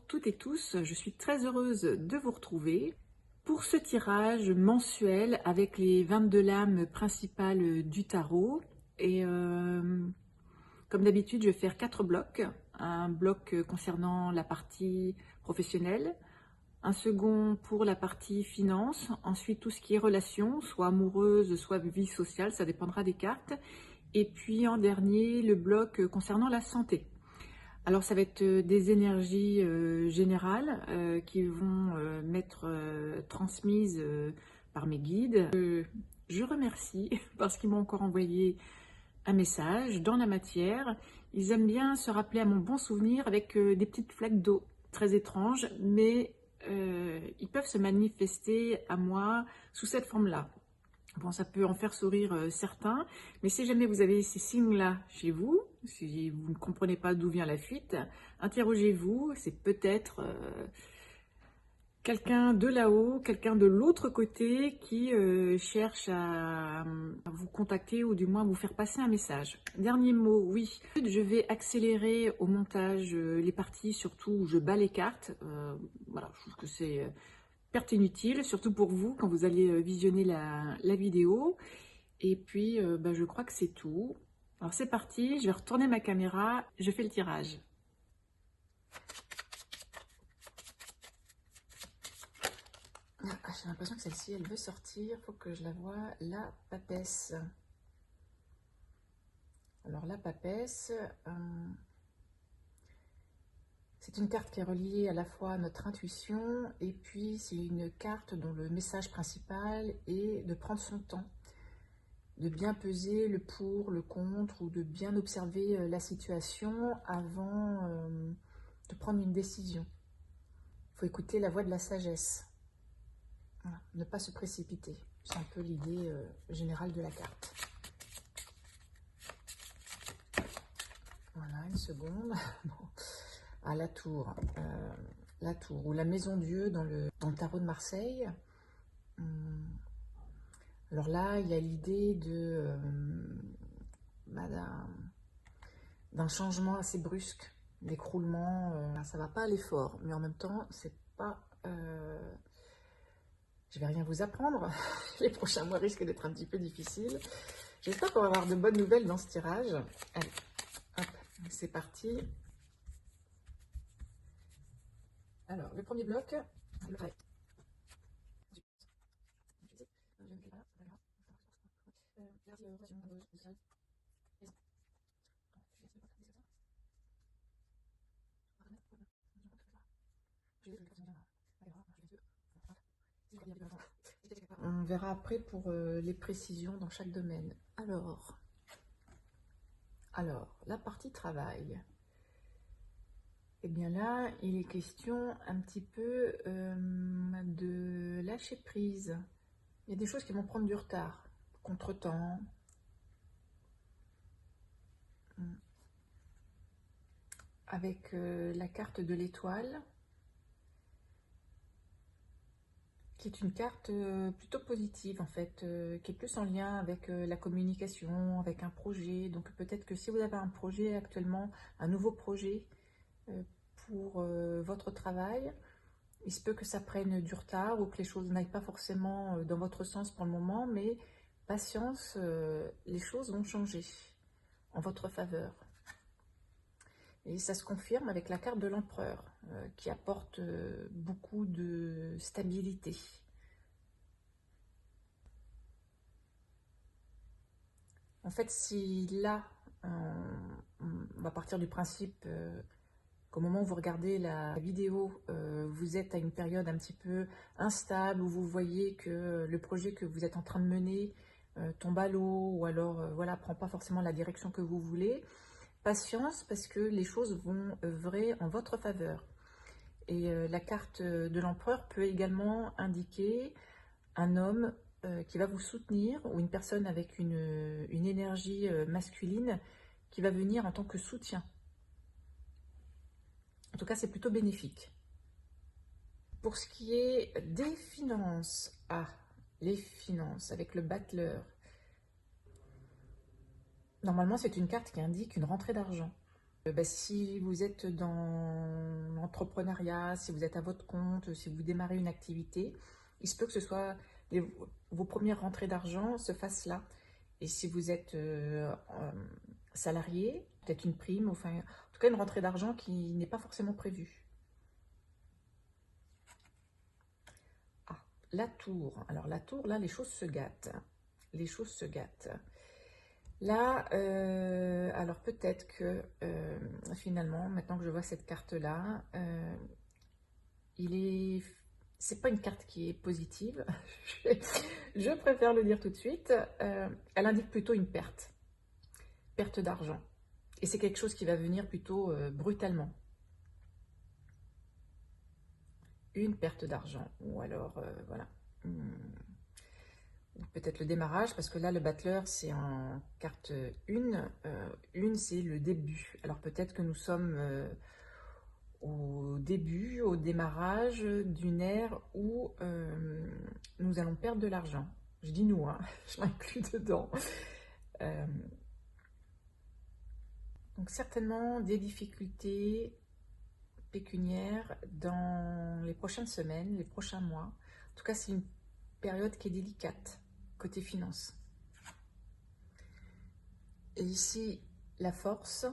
toutes et tous, je suis très heureuse de vous retrouver pour ce tirage mensuel avec les 22 lames principales du tarot. Et comme d'habitude, je vais faire 4 blocs. Un bloc concernant la partie professionnelle, un second pour la partie finance, ensuite tout ce qui est relations, soit amoureuse, soit vie sociale, ça dépendra des cartes. Et puis en dernier, le bloc concernant la santé. Alors ça va être des énergies générales qui vont m'être transmises par mes guides. Je remercie parce qu'ils m'ont encore envoyé un message dans la matière. Ils aiment bien se rappeler à mon bon souvenir avec des petites flaques d'eau très étranges, mais ils peuvent se manifester à moi sous cette forme-là. Bon, ça peut en faire sourire certains, mais si jamais vous avez ces signes-là chez vous, si vous ne comprenez pas d'où vient la fuite, interrogez-vous, c'est peut-être quelqu'un de là-haut, quelqu'un de l'autre côté qui cherche à vous contacter ou du moins vous faire passer un message. Dernier mot, oui, je vais accélérer au montage les parties, surtout où je bats les cartes. Voilà, je trouve que c'est perte inutile, surtout pour vous quand vous allez visionner la vidéo. Et puis, je crois que c'est tout. Alors c'est parti, je vais retourner ma caméra, je fais le tirage. Ah, j'ai l'impression que celle-ci, elle veut sortir, il faut que je la voie, la papesse. Alors la papesse, c'est une carte qui est reliée à la fois à notre intuition et puis c'est une carte dont le message principal est de prendre son temps, de bien peser le pour, le contre ou de bien observer la situation avant de prendre une décision. Il faut écouter la voix de la sagesse, voilà, ne pas se précipiter. C'est un peu l'idée générale de la carte. Voilà, une seconde. Bon. Ah, la tour ou la maison Dieu dans le tarot de Marseille. Alors là, il y a l'idée d'un changement assez brusque, d'écroulement. Ça va pas aller fort, mais en même temps, c'est pas. Je vais rien vous apprendre. Les prochains mois risquent d'être un petit peu difficiles. J'espère qu'on va avoir de bonnes nouvelles dans ce tirage. Allez, hop, c'est parti. Alors, le premier bloc, le vrai. On verra après pour les précisions dans chaque domaine. Alors, la partie travail. Eh bien là, il est question un petit peu de lâcher prise. Il y a des choses qui vont prendre du retard, contretemps. Avec la carte de l'étoile, qui est une carte plutôt positive en fait, qui est plus en lien avec la communication, avec un projet. Donc peut-être que si vous avez un projet actuellement, un nouveau projet pour votre travail, il se peut que ça prenne du retard ou que les choses n'aillent pas forcément dans votre sens pour le moment, mais patience, les choses vont changer en votre faveur. Et ça se confirme avec la carte de l'empereur, qui apporte beaucoup de stabilité. En fait, si là, on va partir du principe qu'au moment où vous regardez la vidéo, vous êtes à une période un petit peu instable, où vous voyez que le projet que vous êtes en train de mener tombe à l'eau, ou alors voilà, prend pas forcément la direction que vous voulez. Patience, parce que les choses vont œuvrer en votre faveur. Et la carte de l'empereur peut également indiquer un homme qui va vous soutenir, ou une personne avec une énergie masculine qui va venir en tant que soutien. En tout cas, c'est plutôt bénéfique. Pour ce qui est des finances, les finances avec le battleur. Normalement, c'est une carte qui indique une rentrée d'argent. Si vous êtes dans entrepreneuriat, si vous êtes à votre compte, si vous démarrez une activité, il se peut que ce soit vos premières rentrées d'argent se fassent là. Et si vous êtes salarié, peut-être une prime, enfin, en tout cas une rentrée d'argent qui n'est pas forcément prévue. Ah, la tour. Alors la tour, là, les choses se gâtent. Les choses se gâtent. Là, alors peut-être que finalement, maintenant que je vois cette carte-là, c'est pas une carte qui est positive. Je préfère le dire tout de suite. Elle indique plutôt une perte d'argent. Et c'est quelque chose qui va venir plutôt brutalement. Une perte d'argent. Ou alors, voilà. Peut-être le démarrage, parce que là, le battleur, c'est en carte 1. Une, c'est le début. Alors peut-être que nous sommes au début, au démarrage d'une ère où nous allons perdre de l'argent. Je dis nous, hein, je m'inclus dedans. Donc certainement des difficultés pécuniaires dans les prochaines semaines, les prochains mois. En tout cas, c'est une période qui est délicate côté finance. Et ici, la force.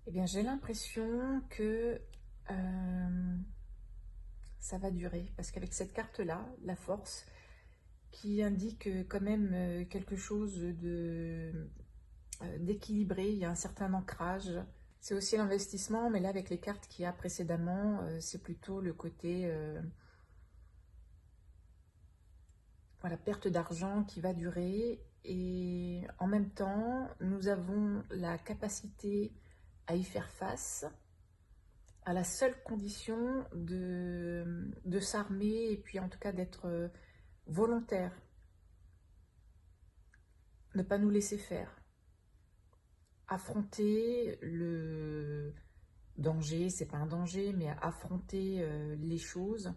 Eh bien, j'ai l'impression que ça va durer. Parce qu'avec cette carte-là, la force, qui indique quand même quelque chose d'équilibré, il y a un certain ancrage. C'est aussi l'investissement, mais là, avec les cartes qu'il y a précédemment, c'est plutôt le côté voilà, perte d'argent qui va durer. Et en même temps, nous avons la capacité à y faire face, à la seule condition de s'armer et puis en tout cas d'être volontaire. Ne pas nous laisser faire. Affronter le danger, c'est pas un danger, mais affronter les choses,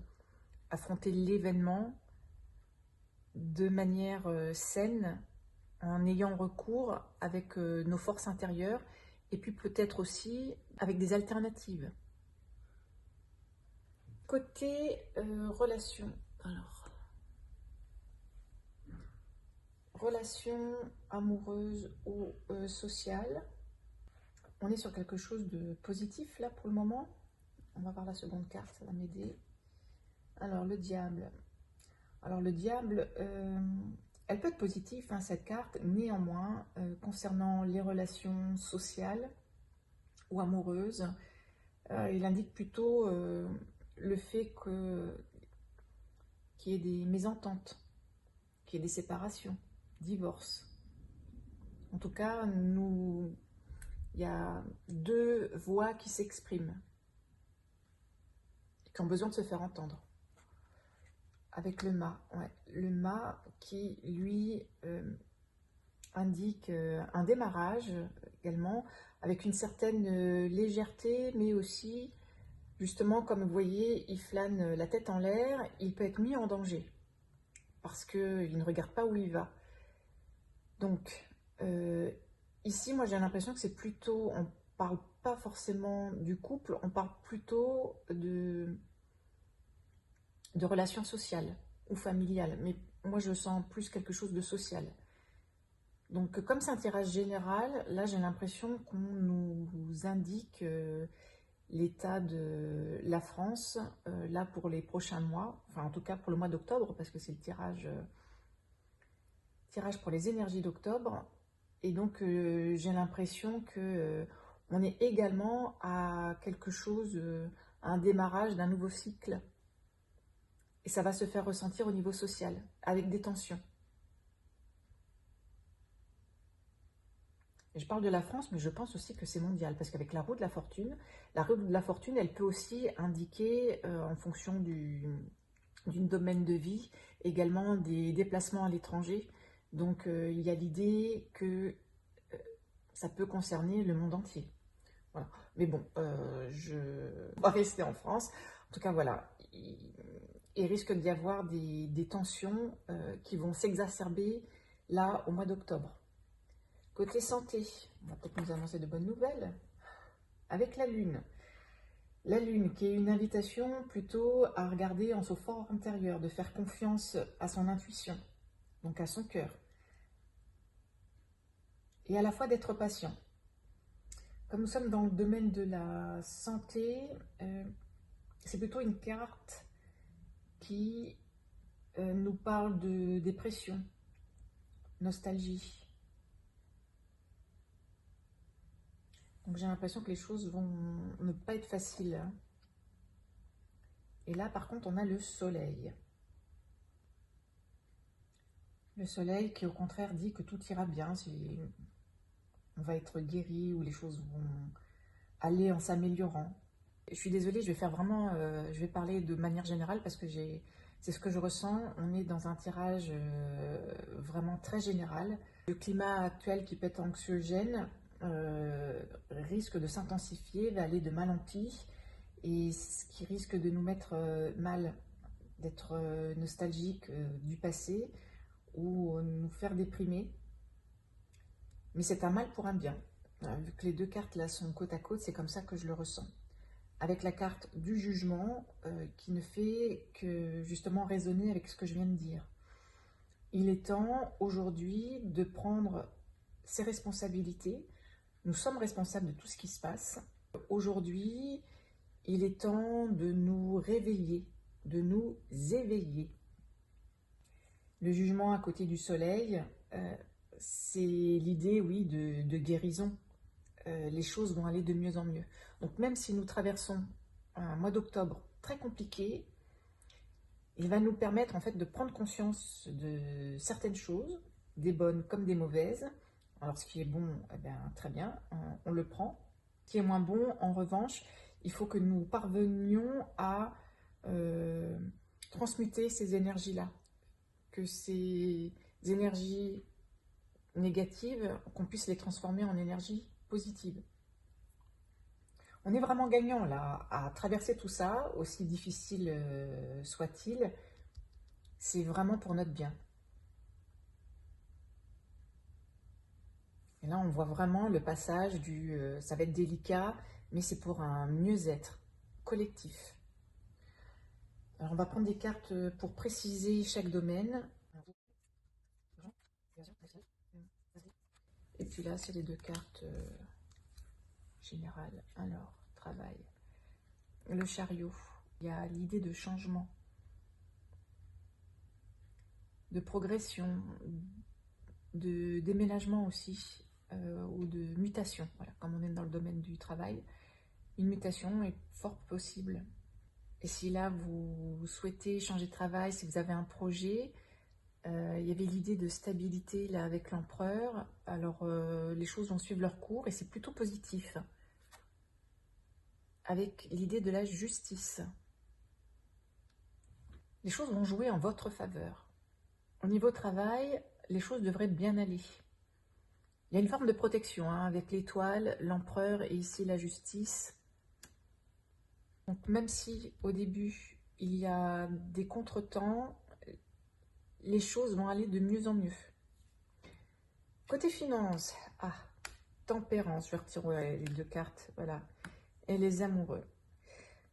affronter l'événement de manière saine, en ayant recours avec nos forces intérieures et puis peut-être aussi avec des alternatives. Côté relation, alors, relation amoureuse ou sociale, on est sur quelque chose de positif là pour le moment. On va voir la seconde carte, ça va m'aider. Alors le diable. Alors le diable, elle peut être positive, hein, cette carte, néanmoins, concernant les relations sociales ou amoureuses, il indique plutôt le fait qu'il y ait des mésententes, qu'il y ait des séparations, divorces. En tout cas, il y a deux voix qui s'expriment, qui ont besoin de se faire entendre. Avec le mât, ouais. Le mât qui, lui, indique un démarrage également, avec une certaine légèreté, mais aussi, justement, comme vous voyez, il flâne la tête en l'air, il peut être mis en danger, parce qu'il ne regarde pas où il va. Donc, ici, moi j'ai l'impression que c'est plutôt, on ne parle pas forcément du couple, on parle plutôt de relations sociales ou familiales, mais moi je sens plus quelque chose de social. Donc comme c'est un tirage général, là j'ai l'impression qu'on nous indique l'état de la France, là pour les prochains mois, enfin en tout cas pour le mois d'octobre, parce que c'est le tirage pour les énergies d'octobre, et donc j'ai l'impression que on est également à quelque chose, à un démarrage d'un nouveau cycle. Et ça va se faire ressentir au niveau social, avec des tensions. Et je parle de la France, mais je pense aussi que c'est mondial, parce qu'avec la roue de la fortune, elle peut aussi indiquer, en fonction d'une domaine de vie, également des déplacements à l'étranger. Donc il y a l'idée que ça peut concerner le monde entier. Voilà. Mais bon, je vais rester en France. En tout cas, voilà. Il risque d'y avoir des tensions qui vont s'exacerber là au mois d'octobre. Côté santé, on va peut-être nous annoncer de bonnes nouvelles. avec la Lune. La Lune qui est une invitation plutôt à regarder en son fort intérieur, de faire confiance à son intuition, donc à son cœur. Et à la fois d'être patient. Comme nous sommes dans le domaine de la santé, c'est plutôt une carte qui nous parle de dépression, nostalgie. Donc j'ai l'impression que les choses vont ne pas être faciles. Et là, par contre, on a le soleil. Le soleil qui, au contraire, dit que tout ira bien, si on va être guéri ou les choses vont aller en s'améliorant. Je suis désolée, je vais faire vraiment, je vais parler de manière générale parce que c'est ce que je ressens. On est dans un tirage vraiment très général. Le climat actuel qui peut être anxiogène risque de s'intensifier, va aller de mal en pis, et ce qui risque de nous mettre mal, d'être nostalgique du passé ou nous faire déprimer. Mais c'est un mal pour un bien. Vu que les deux cartes là sont côte à côte, c'est comme ça que je le ressens. Avec la carte du jugement qui ne fait que justement résonner avec ce que je viens de dire. Il est temps aujourd'hui de prendre ses responsabilités. Nous sommes responsables de tout ce qui se passe. Aujourd'hui, il est temps de nous réveiller, de nous éveiller. Le jugement à côté du soleil, c'est l'idée, oui, de guérison. Les choses vont aller de mieux en mieux. Donc même si nous traversons un mois d'octobre très compliqué, il va nous permettre en fait de prendre conscience de certaines choses, des bonnes comme des mauvaises. Alors ce qui est bon, eh bien, très bien, on le prend. Ce qui est moins bon, en revanche, il faut que nous parvenions à transmuter ces énergies-là. Que ces énergies négatives, qu'on puisse les transformer en énergie positive. On est vraiment gagnant là, à traverser tout ça, aussi difficile soit-il, c'est vraiment pour notre bien. Et là, on voit vraiment le passage du ça va être délicat, mais c'est pour un mieux-être collectif. Alors, on va prendre des cartes pour préciser chaque domaine. Et puis là, c'est les deux cartes générales. Alors, travail. Le chariot. Il y a l'idée de changement, de progression, de déménagement aussi, ou de mutation. Voilà, comme on est dans le domaine du travail, une mutation est fort possible. Et si là, vous souhaitez changer de travail, si vous avez un projet, il y avait l'idée de stabilité là avec l'empereur. Alors, les choses vont suivre leur cours et c'est plutôt positif. Avec l'idée de la justice. Les choses vont jouer en votre faveur. Au niveau travail, les choses devraient bien aller. Il y a une forme de protection avec l'étoile, l'empereur et ici la justice. Donc même si au début il y a des contretemps, les choses vont aller de mieux en mieux. Côté finance, tempérance, je vais retirer les deux cartes, voilà. Et les amoureux.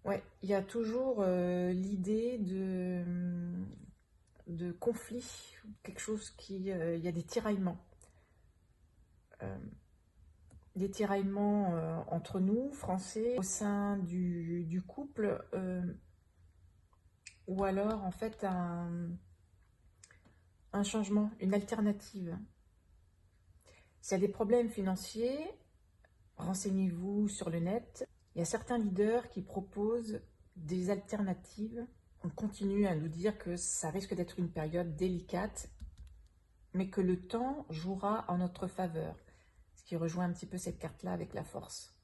Ouais, il y a toujours l'idée de conflit, quelque chose qui... il y a des tiraillements. Des tiraillements entre nous, Français, au sein du couple, ou alors en fait un changement, une alternative. S'il y a des problèmes financiers, renseignez-vous sur le net. Il y a certains leaders qui proposent des alternatives. On continue à nous dire que ça risque d'être une période délicate, mais que le temps jouera en notre faveur. Ce qui rejoint un petit peu cette carte-là avec la force.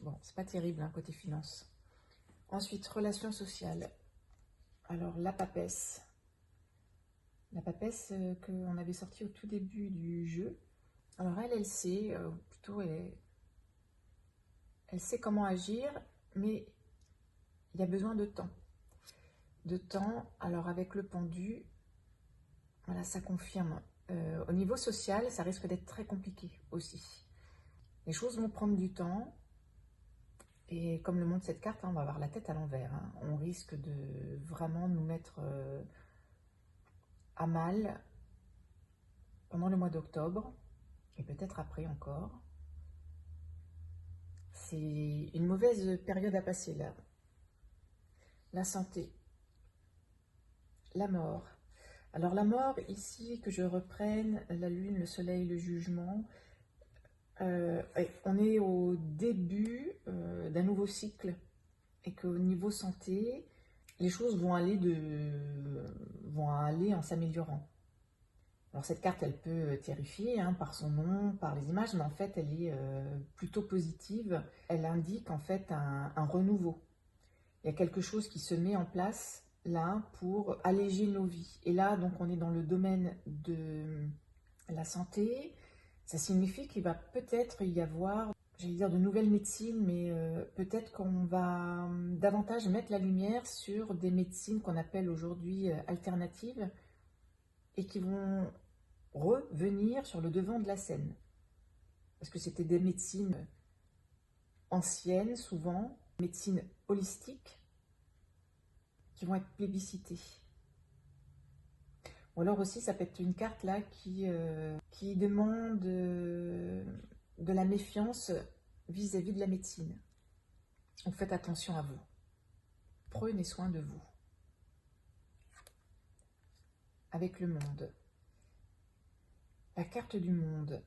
Bon, c'est pas terrible, côté finance. Ensuite, relations sociales. Alors, la papesse. La papesse qu'on avait sortie au tout début du jeu. Alors, elle sait, plutôt, elle sait comment agir, mais il y a besoin de temps. De temps, alors avec le pendu, voilà, ça confirme. Au niveau social, ça risque d'être très compliqué aussi. Les choses vont prendre du temps. Et comme le montre cette carte, hein, on va avoir la tête à l'envers. Hein. On risque de vraiment nous mettre à mal pendant le mois d'octobre, et peut-être après encore. C'est une mauvaise période à passer là. La santé, la mort. Alors la mort, ici, que je reprenne, la lune, le soleil, le jugement, on est au début d'un nouveau cycle et qu'au niveau santé, les choses vont aller en s'améliorant. Alors cette carte, elle peut terrifier hein, par son nom, par les images, mais en fait, elle est plutôt positive. Elle indique en fait un renouveau. Il y a quelque chose qui se met en place là pour alléger nos vies. Et là, donc, on est dans le domaine de la santé. Ça signifie qu'il va peut-être y avoir, j'allais dire de nouvelles médecines, mais peut-être qu'on va davantage mettre la lumière sur des médecines qu'on appelle aujourd'hui alternatives et qui vont revenir sur le devant de la scène. Parce que c'était des médecines anciennes, souvent, médecines holistiques, qui vont être plébiscitées. Ou alors aussi, ça peut être une carte là qui demande de la méfiance vis-à-vis de la médecine. Donc faites attention à vous. Prenez soin de vous. Avec le monde. La carte du monde.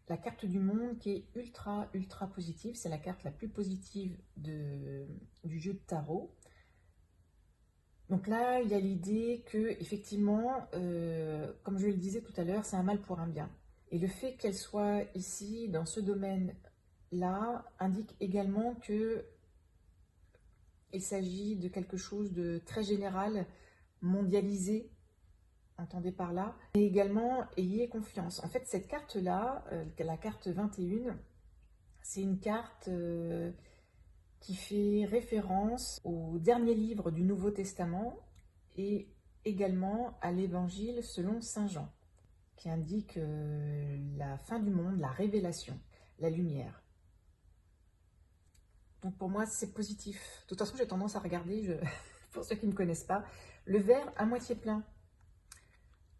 La carte du monde qui est ultra, ultra positive. C'est la carte la plus positive du jeu de tarot. Donc là, il y a l'idée que, effectivement, comme je le disais tout à l'heure, c'est un mal pour un bien. Et le fait qu'elle soit ici, dans ce domaine-là, indique également que il s'agit de quelque chose de très général, mondialisé, entendez par là. Et également, ayez confiance. En fait, cette carte-là, la carte 21, c'est une carte qui fait référence au dernier livre du Nouveau Testament et également à l'Évangile selon Saint Jean, qui indique la fin du monde, la révélation, la lumière. Donc pour moi, c'est positif. De toute façon, j'ai tendance à regarder, pour ceux qui ne me connaissent pas, le verre à moitié plein.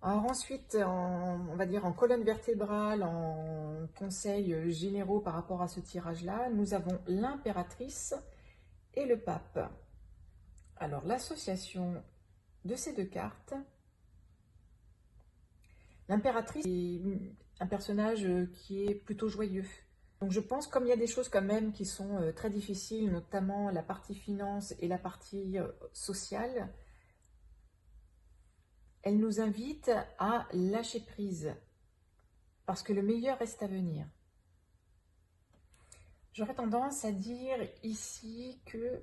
Alors ensuite, on va dire en colonne vertébrale, en conseils généraux par rapport à ce tirage-là, nous avons l'impératrice et le pape. Alors l'association de ces deux cartes, l'impératrice est un personnage qui est plutôt joyeux. Donc je pense, comme il y a des choses quand même qui sont très difficiles, notamment la partie finance et la partie sociale, elle nous invite à lâcher prise, parce que le meilleur reste à venir. J'aurais tendance à dire ici que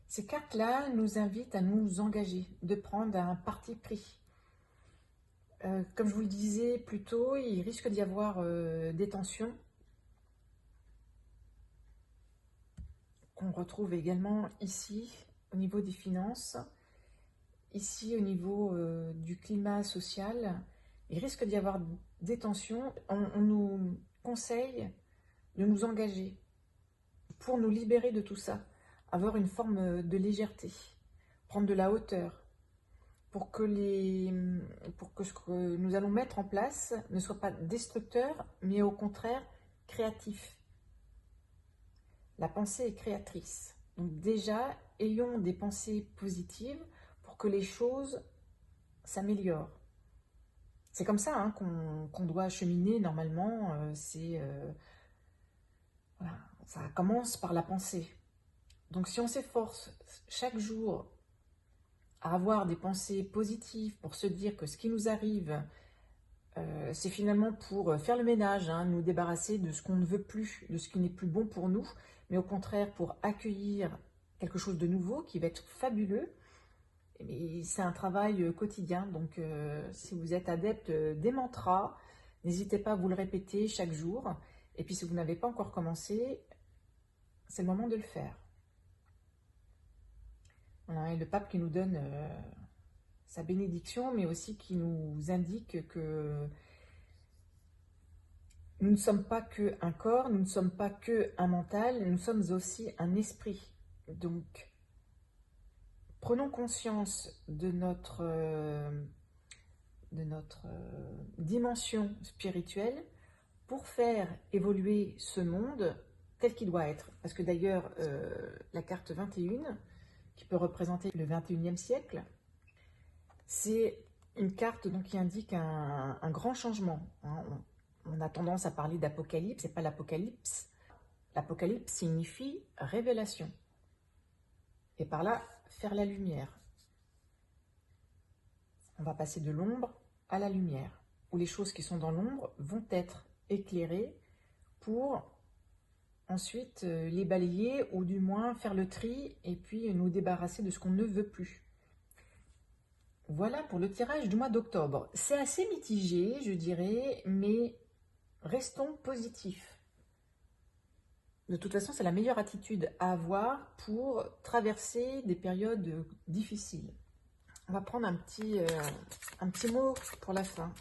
ces cartes-là nous invitent à nous engager, de prendre un parti pris. Comme je vous le disais plus tôt, il risque d'y avoir des tensions qu'on retrouve également ici au niveau des finances, ici au niveau du climat social. Il risque d'y avoir des tensions. On nous conseille de nous engager pour nous libérer de tout ça, avoir une forme de légèreté, prendre de la hauteur, pour que ce que nous allons mettre en place ne soit pas destructeur, mais au contraire créatif. La pensée est créatrice. Donc déjà, ayons des pensées positives pour que les choses s'améliorent. C'est comme ça hein, qu'on doit cheminer normalement. Voilà, ça commence par la pensée. Donc si on s'efforce chaque jour à avoir des pensées positives pour se dire que ce qui nous arrive, c'est finalement pour faire le ménage, hein, nous débarrasser de ce qu'on ne veut plus, de ce qui n'est plus bon pour nous, mais au contraire pour accueillir quelque chose de nouveau qui va être fabuleux. C'est un travail quotidien, donc si vous êtes adepte des mantras, n'hésitez pas à vous le répéter chaque jour. Et puis si vous n'avez pas encore commencé, c'est le moment de le faire. Voilà, et le pape qui nous donne sa bénédiction, mais aussi qui nous indique que Nous ne sommes pas que un corps, nous ne sommes pas que un mental, nous sommes aussi un esprit. Donc, prenons conscience de notre dimension spirituelle pour faire évoluer ce monde tel qu'il doit être. Parce que d'ailleurs, la carte 21, qui peut représenter le 21e siècle, c'est une carte donc, qui indique un grand changement. Hein. On a tendance à parler d'apocalypse, c'est pas l'apocalypse. L'apocalypse signifie révélation. Et par là, faire la lumière. On va passer de l'ombre à la lumière, où les choses qui sont dans l'ombre vont être éclairées pour ensuite les balayer ou du moins faire le tri et puis nous débarrasser de ce qu'on ne veut plus. Voilà pour le tirage du mois d'octobre. C'est assez mitigé, je dirais, mais restons positifs. De toute façon, c'est la meilleure attitude à avoir pour traverser des périodes difficiles. On va prendre un petit mot pour la fin.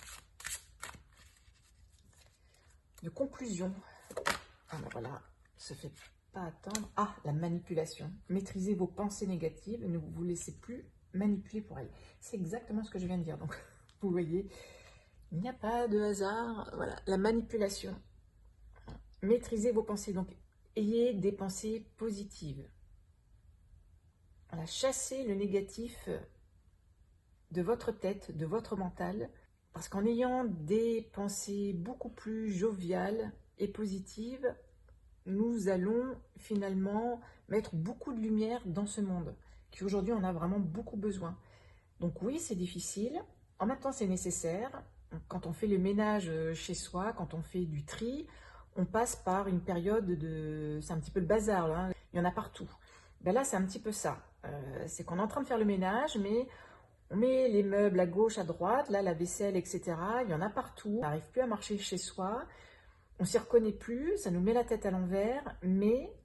De conclusion. Ah ben voilà, se fait pas attendre. Ah, la manipulation. Maîtrisez vos pensées négatives, ne vous laissez plus manipuler pour elles. C'est exactement ce que je viens de dire. Donc, vous voyez, il n'y a pas de hasard. Voilà, la manipulation. Maîtrisez vos pensées. Donc, ayez des pensées positives. Voilà, chassez le négatif de votre tête, de votre mental, parce qu'en ayant des pensées beaucoup plus joviales et positives, nous allons finalement mettre beaucoup de lumière dans ce monde, qui aujourd'hui en a vraiment beaucoup besoin. Donc oui, c'est difficile, en même temps c'est nécessaire. Quand on fait le ménage chez soi, quand on fait du tri, on passe par une période de... C'est un petit peu le bazar, là, hein. Il y en a partout. Ben là, c'est un petit peu ça. C'est qu'on est en train de faire le ménage, mais on met les meubles à gauche, à droite, là, la vaisselle, etc. Il y en a partout. On n'arrive plus à marcher chez soi. On ne s'y reconnaît plus. Ça nous met la tête à l'envers. Mais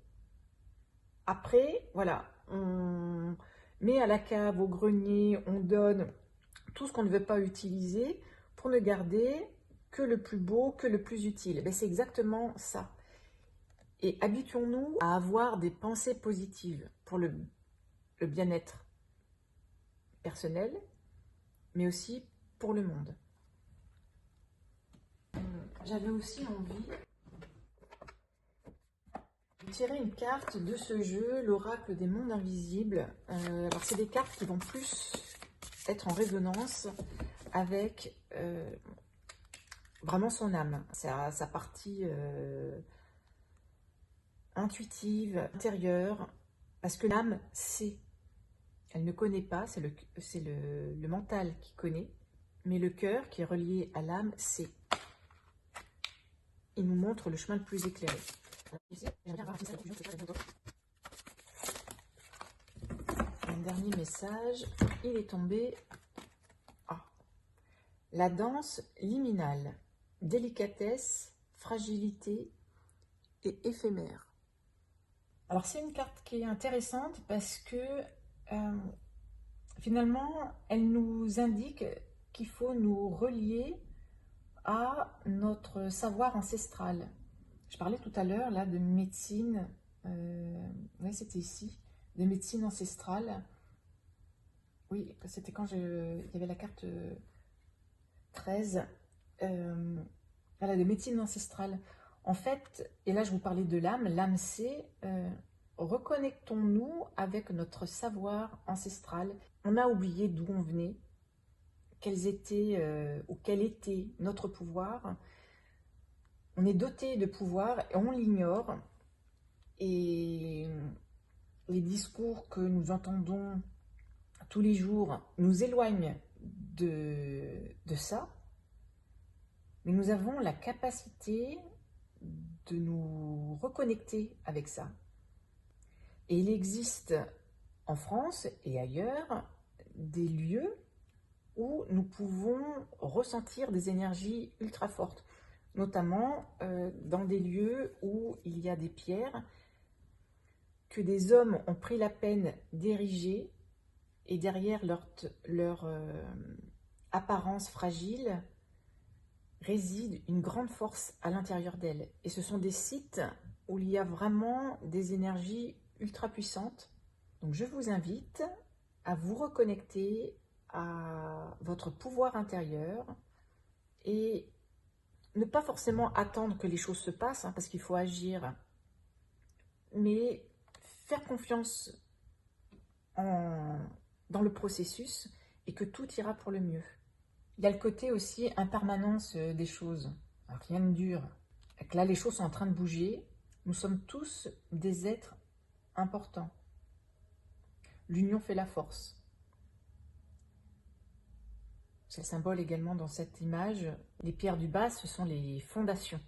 après, voilà, on met à la cave, au grenier, on donne tout ce qu'on ne veut pas utiliser pour ne garder que le plus beau, que le plus utile. Ben, c'est exactement ça. Et habituons-nous à avoir des pensées positives pour le bien-être personnel, mais aussi pour le monde. J'avais aussi envie de tirer une carte de ce jeu, l'oracle des mondes invisibles. Alors c'est des cartes qui vont plus être en résonance avec vraiment son âme, sa partie intuitive, intérieure, parce que l'âme sait. Elle ne connaît pas, c'est le mental qui connaît, mais le cœur qui est relié à l'âme sait. Il nous montre le chemin le plus éclairé. Un dernier message, il est tombé. Ah. La danse liminale, délicatesse, fragilité et éphémère. Alors c'est une carte qui est intéressante parce que finalement, elle nous indique qu'il faut nous relier à notre savoir ancestral. Je parlais tout à l'heure là de médecine, oui c'était ici, de médecine ancestrale. Oui, c'était quand il y avait la carte 13, voilà, de médecine ancestrale. En fait, et là je vous parlais de l'âme c'est reconnectons-nous avec notre savoir ancestral. On a oublié d'où on venait, quels étaient ou quel était notre pouvoir. On est doté de pouvoir et on l'ignore. Et les discours que nous entendons tous les jours nous éloignent de ça. Mais nous avons la capacité de nous reconnecter avec ça. Et il existe en France et ailleurs des lieux où nous pouvons ressentir des énergies ultra fortes, notamment dans des lieux où il y a des pierres que des hommes ont pris la peine d'ériger et derrière leur apparence fragile, réside une grande force à l'intérieur d'elle. Et ce sont des sites où il y a vraiment des énergies ultra puissantes. Donc je vous invite à vous reconnecter à votre pouvoir intérieur et ne pas forcément attendre que les choses se passent, parce qu'il faut agir, mais faire confiance dans le processus et que tout ira pour le mieux. Il y a le côté aussi impermanence des choses. Rien ne dure. Là, les choses sont en train de bouger. Nous sommes tous des êtres importants. L'union fait la force. C'est le symbole également dans cette image. Les pierres du bas, ce sont les fondations.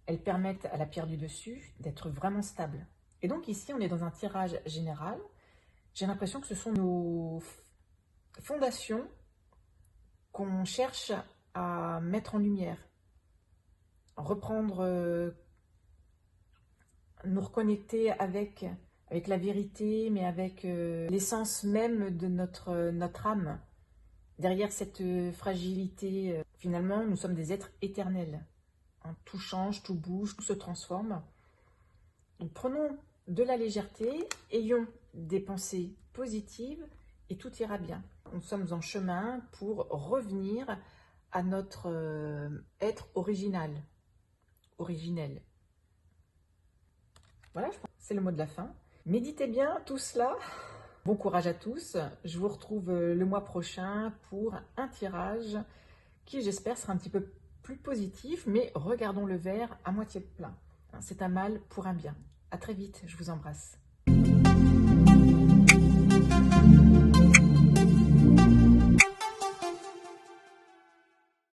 Elles permettent à la pierre du dessus d'être vraiment stable. Et donc ici, on est dans un tirage général. J'ai l'impression que ce sont nos fondations qu'on cherche à mettre en lumière, reprendre, nous reconnecter avec la vérité, mais avec l'essence même de notre âme. Derrière cette fragilité, finalement, nous sommes des êtres éternels. Tout change, tout bouge, tout se transforme. Donc prenons de la légèreté, ayons des pensées positives et tout ira bien. Nous sommes en chemin pour revenir à notre être original, originel. Voilà, c'est le mot de la fin. Méditez bien tout cela. Bon courage à tous. Je vous retrouve le mois prochain pour un tirage qui, j'espère, sera un petit peu plus positif, mais regardons le verre à moitié plein. C'est un mal pour un bien. À très vite, je vous embrasse.